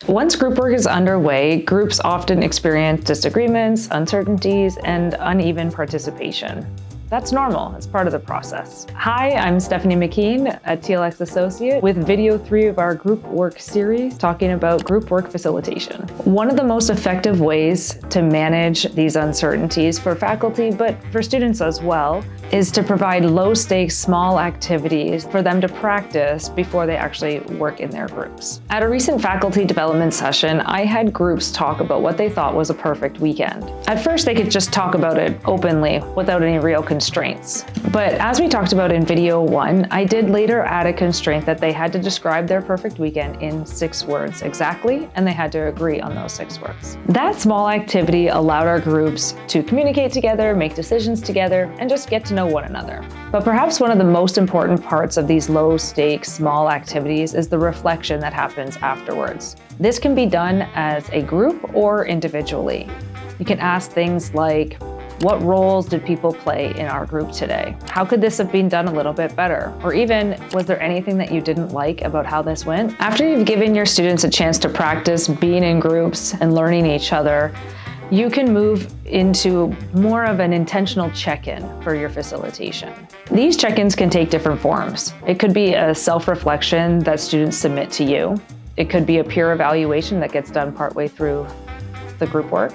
Once group work is underway, groups often experience disagreements, uncertainties, and uneven participation. That's normal, it's part of the process. Hi, I'm Stephanie McKean, a TLX associate with video 3 of our group work series talking about group work facilitation. One of the most effective ways to manage these uncertainties for faculty, but for students as well, is to provide low-stakes, small activities for them to practice before they actually work in their groups. At a recent faculty development session, I had groups talk about what they thought was a perfect weekend. At first, they could just talk about it openly without any real constraints. But as we talked about in video 1, I did later add a constraint that they had to describe their perfect weekend in 6 words exactly, and they had to agree on those 6 words. That small activity allowed our groups to communicate together, make decisions together, and just get to know one another. But perhaps one of the most important parts of these low-stakes, small activities is the reflection that happens afterwards. This can be done as a group or individually. You can ask things like, what roles did people play in our group today? How could this have been done a little bit better? Or even, was there anything that you didn't like about how this went? After you've given your students a chance to practice being in groups and learning each other, you can move into more of an intentional check-in for your facilitation. These check-ins can take different forms. It could be a self-reflection that students submit to you. It could be a peer evaluation that gets done partway through the group work.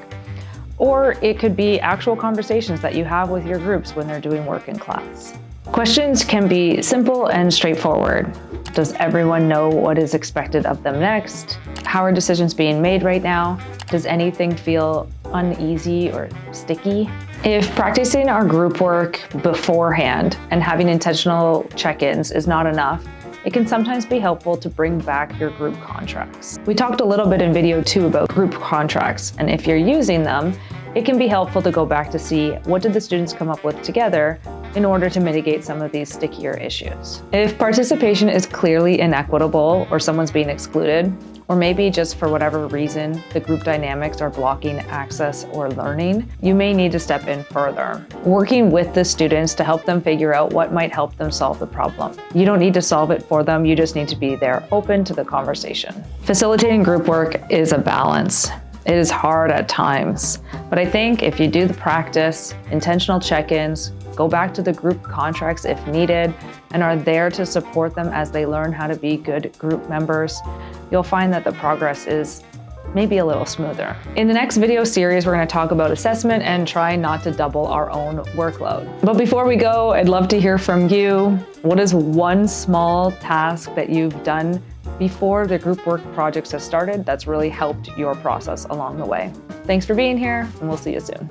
Or it could be actual conversations that you have with your groups when they're doing work in class. Questions can be simple and straightforward. Does everyone know what is expected of them next? How are decisions being made right now? Does anything feel uneasy or sticky? If practicing our group work beforehand and having intentional check-ins is not enough, it can sometimes be helpful to bring back your group contracts. We talked a little bit in video 2 about group contracts, and if you're using them, it can be helpful to go back to see what did the students come up with together in order to mitigate some of these stickier issues. If participation is clearly inequitable or someone's being excluded, or maybe just for whatever reason, the group dynamics are blocking access or learning, you may need to step in further, working with the students to help them figure out what might help them solve the problem. You don't need to solve it for them, you just need to be there, open to the conversation. Facilitating group work is a balance. It is hard at times, but I think if you do the practice, intentional check-ins, go back to the group contracts if needed, and are there to support them as they learn how to be good group members, you'll find that the progress is maybe a little smoother. In the next video series, we're going to talk about assessment and try not to double our own workload. But before we go, I'd love to hear from you. What is one small task that you've done before the group work projects have started that's really helped your process along the way? Thanks for being here, and we'll see you soon.